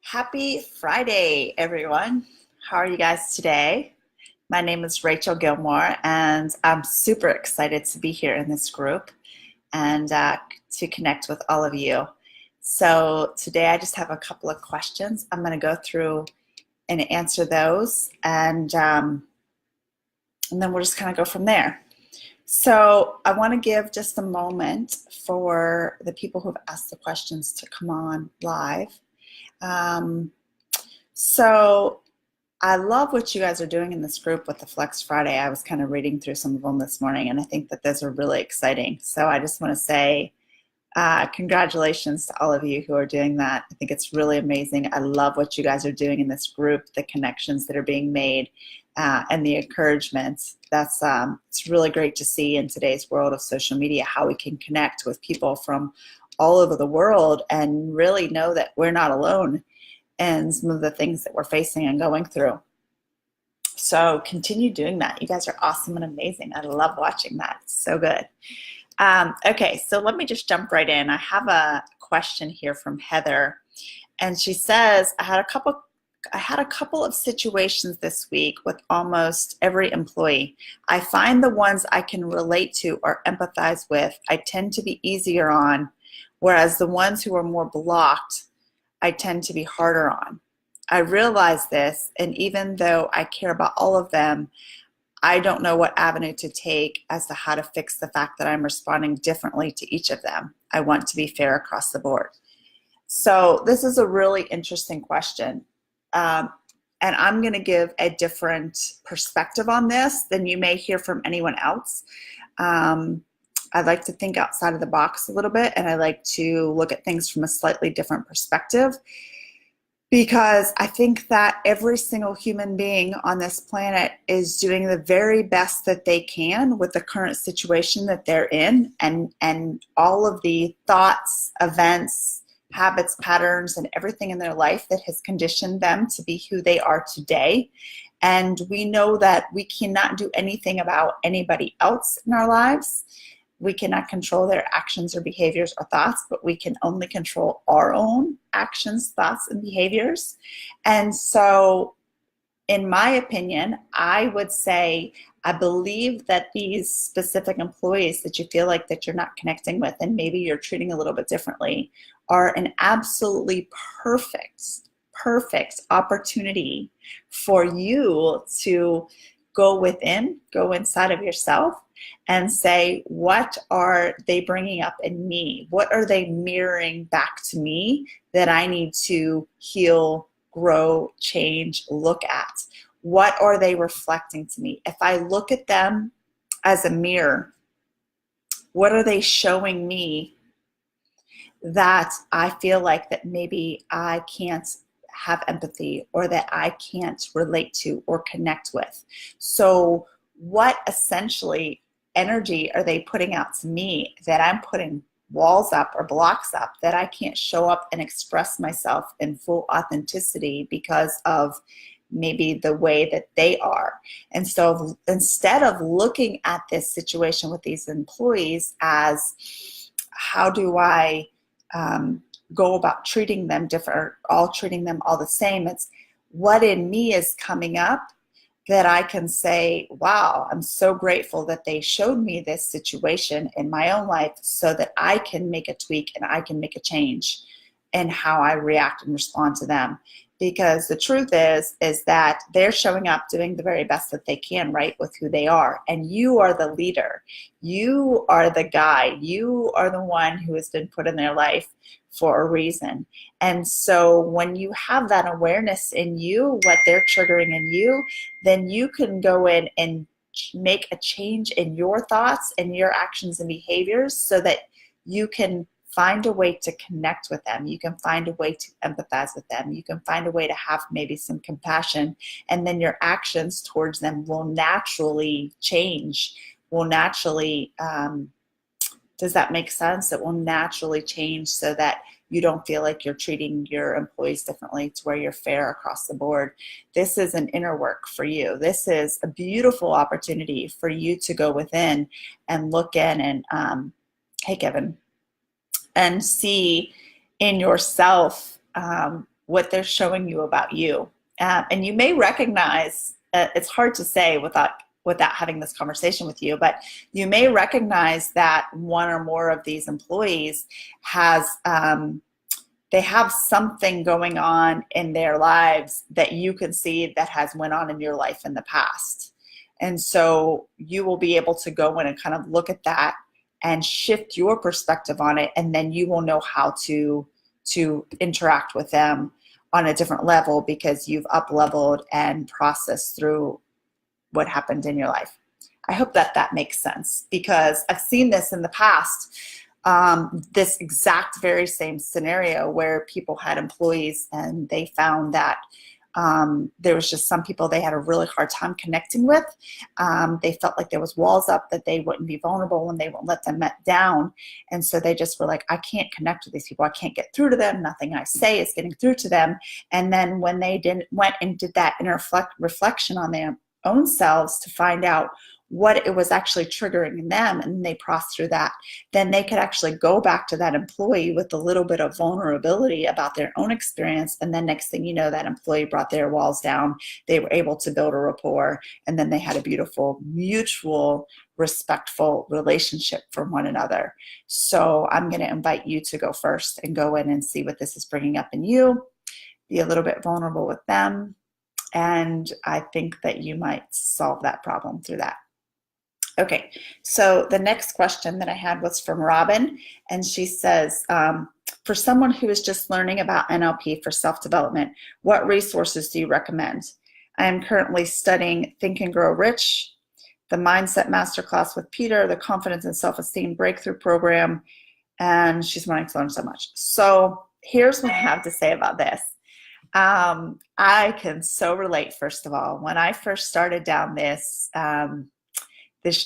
Happy Friday, everyone. How are you guys today? My name is Rachel Gilmore, and I'm super excited to be here in this group and to connect with all of you. So today I just have a couple of questions. I'm going to go through and answer those, and then we'll just kind of go from there. So I want to give just a moment for the people who've asked the questions to come on live. So I love what you guys are doing in this group with the Flex Friday. I was kind of reading through some of them this morning, and I think that those are really exciting. So I just want to say congratulations to all of you who are doing that. I think it's really amazing. I love what you guys are doing in this group, the connections that are being made, and the encouragement. It's really great to see in today's world of social media how we can connect with people from all over the world and really know that we're not alone in some of the things that we're facing and going through. So continue doing that. You guys are awesome and amazing. I love watching that. It's so good. Okay, so let me just jump right in. I have a question here from Heather, and she says, I had a couple of situations this week with almost every employee. I find the ones I can relate to or empathize with, I tend to be easier on, whereas the ones who are more blocked, I tend to be harder on. I realize this, and even though I care about all of them, I don't know what avenue to take as to how to fix the fact that I'm responding differently to each of them. I want to be fair across the board. So this is a really interesting question. And I'm going to give a different perspective on this than you may hear from anyone else. I like to think outside of the box a little bit, and I like to look at things from a slightly different perspective, because I think that every single human being on this planet is doing the very best that they can with the current situation that they're in, and all of the thoughts, events, habits, patterns, and everything in their life that has conditioned them to be who they are today. And we know that we cannot do anything about anybody else in our lives. We cannot control their actions or behaviors or thoughts, but we can only control our own actions, thoughts, and behaviors. And so, in my opinion, I would say I believe that these specific employees that you feel like that you're not connecting with and maybe you're treating a little bit differently are an absolutely perfect opportunity for you to go within, go inside of yourself, and say, what are they bringing up in me? What are they mirroring back to me that I need to heal, grow, change, look at? What are they reflecting to me? If I look at them as a mirror, what are they showing me that I feel like that maybe I can't have empathy or that I can't relate to or connect with? So what essentially energy are they putting out to me that I'm putting walls up or blocks up that I can't show up and express myself in full authenticity because of maybe the way that they are? And so instead of looking at this situation with these employees as how do I go about treating them different, or all treating them all the same, it's what in me is coming up that I can say, wow, I'm so grateful that they showed me this situation in my own life so that I can make a tweak and I can make a change in how I react and respond to them. Because the truth is that they're showing up doing the very best that they can, right, with who they are. And you are the leader. You are the guide. You are the one who has been put in their life for a reason. And so when you have that awareness in you, what they're triggering in you, then you can go in and make a change in your thoughts and your actions and behaviors so that you can find a way to connect with them. You can find a way to empathize with them. You can find a way to have maybe some compassion, and then your actions towards them will naturally change, will naturally, does that make sense? It will naturally change so that you don't feel like you're treating your employees differently, to where you're fair across the board. This is an inner work for you. This is a beautiful opportunity for you to go within and look in and, hey, Kevin, and see in yourself what they're showing you about you. And you may recognize, it's hard to say without having this conversation with you, but you may recognize that one or more of these employees has, they have something going on in their lives that you can see that has went on in your life in the past. And so you will be able to go in and kind of look at that and shift your perspective on it, and then you will know how to interact with them on a different level because you've up-leveled and processed through what happened in your life. I hope that that makes sense, because I've seen this in the past, this exact very same scenario where people had employees and they found that there was just some people they had a really hard time connecting with. They felt like there was walls up, that they wouldn't be vulnerable and they won't let them down. And so they just were like, I can't connect with these people. I can't get through to them. Nothing I say is getting through to them. And then when they went and did that inner reflection on their own selves to find out what it was actually triggering in them, and they processed through that, then they could actually go back to that employee with a little bit of vulnerability about their own experience. And then next thing you know, that employee brought their walls down. They were able to build a rapport, and then they had a beautiful, mutual, respectful relationship for one another. So I'm going to invite you to go first and go in and see what this is bringing up in you. Be a little bit vulnerable with them. And I think that you might solve that problem through that. Okay, so the next question that I had was from Robin, and she says, for someone who is just learning about NLP for self-development, what resources do you recommend? I am currently studying Think and Grow Rich, the Mindset Masterclass with Peter, the Confidence and Self-Esteem Breakthrough Program, and she's wanting to learn so much. So here's what I have to say about this. I can so relate, first of all. When I first started down this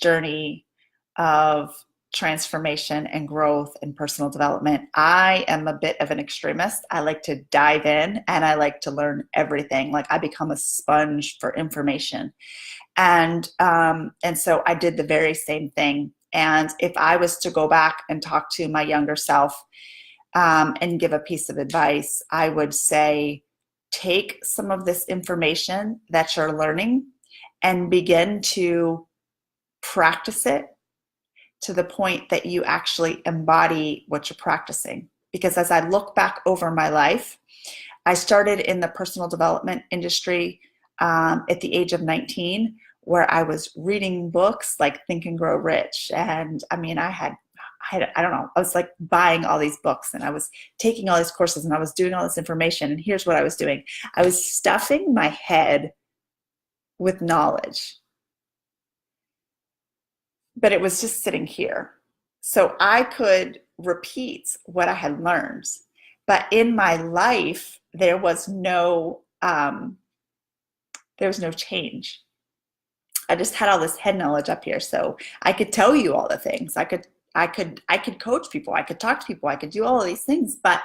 journey of transformation and growth and personal development, I am a bit of an extremist. I like to dive in and I like to learn everything. Like I become a sponge for information. And so I did the very same thing. And if I was to go back and talk to my younger self and give a piece of advice, I would say, take some of this information that you're learning and begin to practice it to the point that you actually embody what you're practicing. Because as I look back over my life, I started in the personal development industry at the age of 19, where I was reading books like Think and Grow Rich. And I mean, I don't know, I was like buying all these books and I was taking all these courses and I was doing all this information. And here's what I was doing. I was stuffing my head with knowledge, but it was just sitting here. So I could repeat what I had learned, but in my life, there was no change. I just had all this head knowledge up here. So I could tell you all the things. I could coach people. I could talk to people. I could do all of these things, but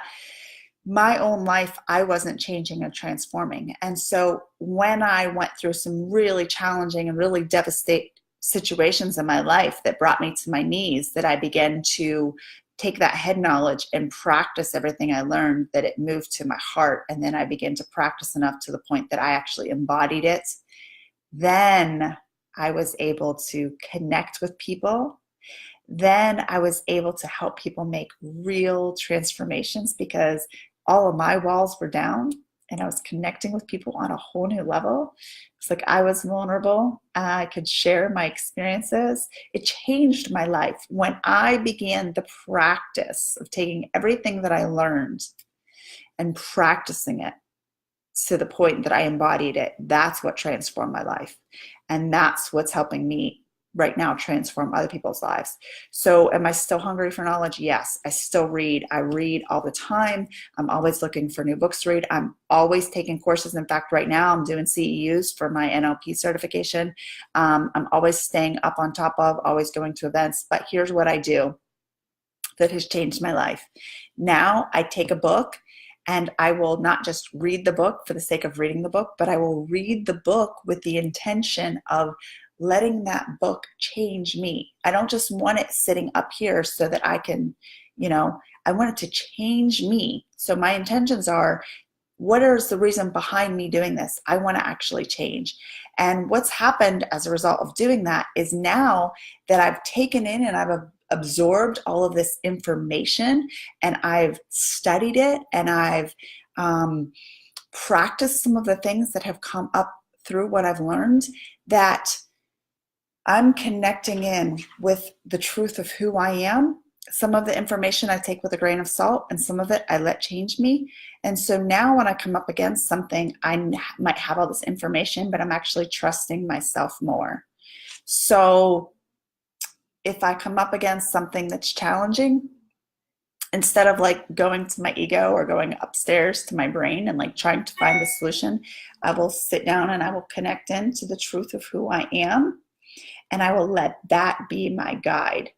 my own life, I wasn't changing and transforming. And so when I went through some really challenging and really devastating situations in my life that brought me to my knees, that I began to take that head knowledge and practice everything I learned, that it moved to my heart. And then I began to practice enough to the point that I actually embodied it. Then I was able to connect with people. Then I was able to help people make real transformations because all of my walls were down and I was connecting with people on a whole new level. It's like I was vulnerable. I could share my experiences. It changed my life. When I began the practice of taking everything that I learned and practicing it to the point that I embodied it, that's what transformed my life. And that's what's helping me right now transform other people's lives. So am I still hungry for knowledge? Yes, I still read. I read all the time. I'm always looking for new books to read. I'm always taking courses. In fact, right now I'm doing CEUs for my NLP certification. I'm always staying up on top of, always going to events. But here's what I do that has changed my life. Now I take a book and I will not just read the book for the sake of reading the book, but I will read the book with the intention of letting that book change me. I don't just want it sitting up here so that I can, I want it to change me. So my intentions are, what is the reason behind me doing this? I want to actually change. And what's happened as a result of doing that is now that I've taken in and I've absorbed all of this information and I've studied it and I've practiced some of the things that have come up through what I've learned, that I'm connecting in with the truth of who I am. Some of the information I take with a grain of salt, and some of it I let change me. And so now when I come up against something, I might have all this information, but I'm actually trusting myself more. So if I come up against something that's challenging, instead of like going to my ego or going upstairs to my brain and like trying to find a solution, I will sit down and I will connect into the truth of who I am, and I will let that be my guide.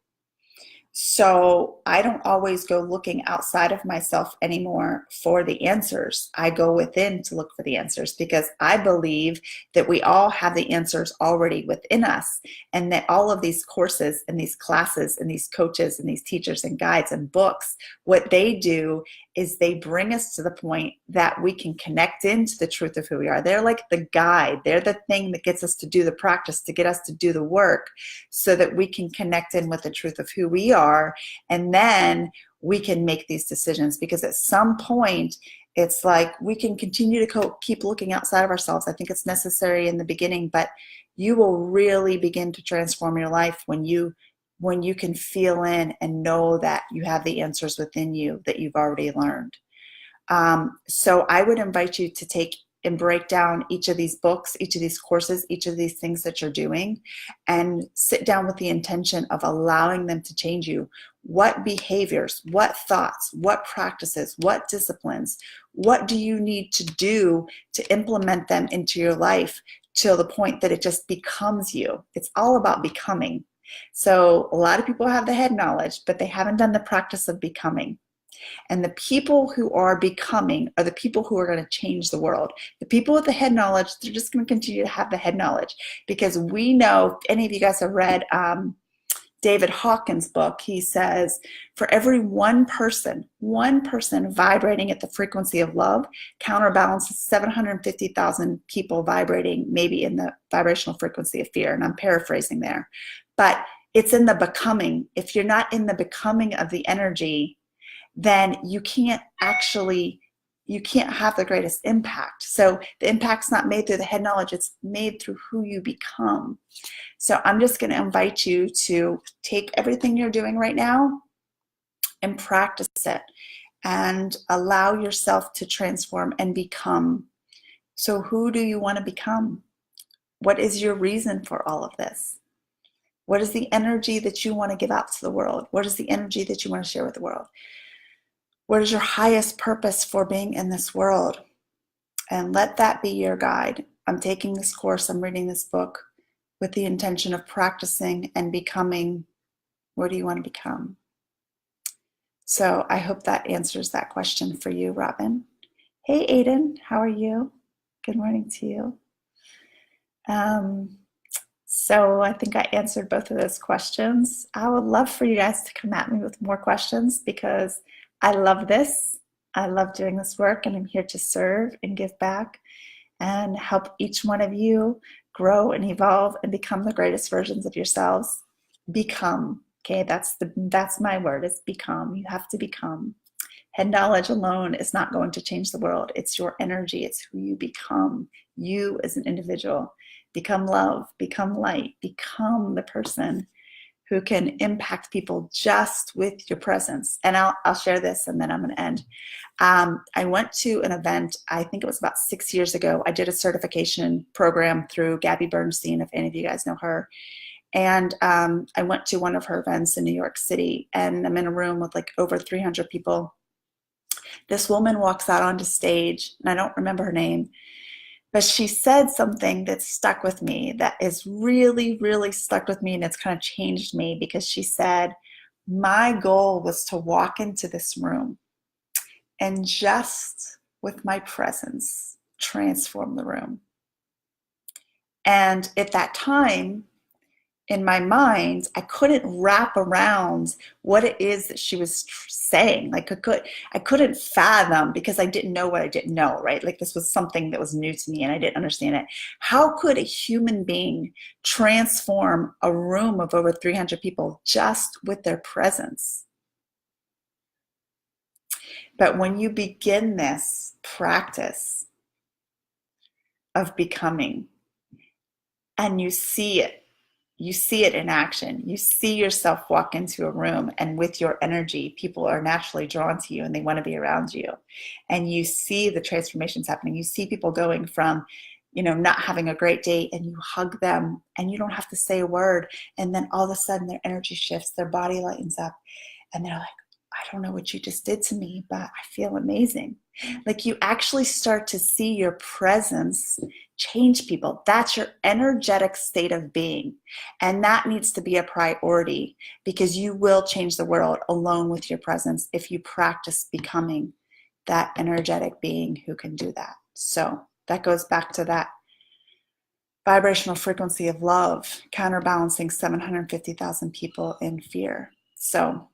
So I don't always go looking outside of myself anymore for the answers. I go within to look for the answers, because I believe that we all have the answers already within us, and that all of these courses and these classes and these coaches and these teachers and guides and books, what they do is they bring us to the point that we can connect into the truth of who we are. They're like the guide. They're the thing that gets us to do the practice, to get us to do the work, so that we can connect in with the truth of who we are. And then we can make these decisions, because at some point, it's like we can continue to keep looking outside of ourselves. I think it's necessary in the beginning, but you will really begin to transform your life when you can feel in and know that you have the answers within you that you've already learned. So I would invite you to take and break down each of these books, each of these courses, each of these things that you're doing, and sit down with the intention of allowing them to change you. What behaviors, what thoughts, what practices, what disciplines, what do you need to do to implement them into your life till the point that it just becomes you? It's all about becoming. So a lot of people have the head knowledge, but they haven't done the practice of becoming. And the people who are becoming are the people who are going to change the world. The people with the head knowledge, they're just going to continue to have the head knowledge, because we know, if any of you guys have read David Hawkins' book, he says, for every one person vibrating at the frequency of love counterbalances 750,000 people vibrating maybe in the vibrational frequency of fear. And I'm paraphrasing there. But it's in the becoming. If you're not in the becoming of the energy, then you can't have the greatest impact. So the impact's not made through the head knowledge, it's made through who you become. So I'm just going to invite you to take everything you're doing right now and practice it, and allow yourself to transform and become. So who do you want to become? What is your reason for all of this? What is the energy that you want to give out to the world? What is the energy that you want to share with the world? What is your highest purpose for being in this world? And let that be your guide. I'm taking this course, I'm reading this book with the intention of practicing and becoming. Where do you want to become? So I hope that answers that question for you, Robin. Hey, Aiden, how are you? Good morning to you. So I think I answered both of those questions. I would love for you guys to come at me with more questions, because I love this. I love doing this work, and I'm here to serve and give back and help each one of you grow and evolve and become the greatest versions of yourselves. Become, okay? That's my word, is become. You have to become. Head knowledge alone is not going to change the world. It's your energy. It's who you become. You as an individual. Become love, become light, become the person who can impact people just with your presence. And I'll share this, and then I'm going to end. I went to an event, I think it was about 6 years ago. I did a certification program through Gabby Bernstein, if any of you guys know her. And I went to one of her events in New York City, and I'm in a room with like over 300 people. This woman walks out onto stage, and I don't remember her name, but she said something that stuck with me, that is really, really stuck with me, and it's kind of changed me, because she said, my goal was to walk into this room and just with my presence transform the room. And at that time, in my mind, I couldn't wrap around what it is that she was saying. Like I couldn't fathom, because I didn't know what I didn't know, right? Like this was something that was new to me and I didn't understand it. How could a human being transform a room of over 300 people just with their presence? But when you begin this practice of becoming, and you see it in action, you see yourself walk into a room, and with your energy, people are naturally drawn to you and they want to be around you. And you see the transformations happening. You see people going from, not having a great day, and you hug them and you don't have to say a word. And then all of a sudden their energy shifts, their body lightens up, and they're like, I don't know what you just did to me, but I feel amazing. Like you actually start to see your presence change people. That's your energetic state of being. And that needs to be a priority, because you will change the world alone with your presence if you practice becoming that energetic being who can do that. So that goes back to that vibrational frequency of love, counterbalancing 750,000 people in fear. So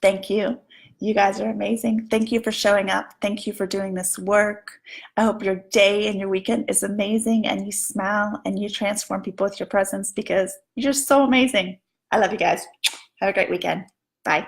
thank you. You guys are amazing. Thank you for showing up. Thank you for doing this work. I hope your day and your weekend is amazing, and you smile and you transform people with your presence, because you're just so amazing. I love you guys. Have a great weekend. Bye.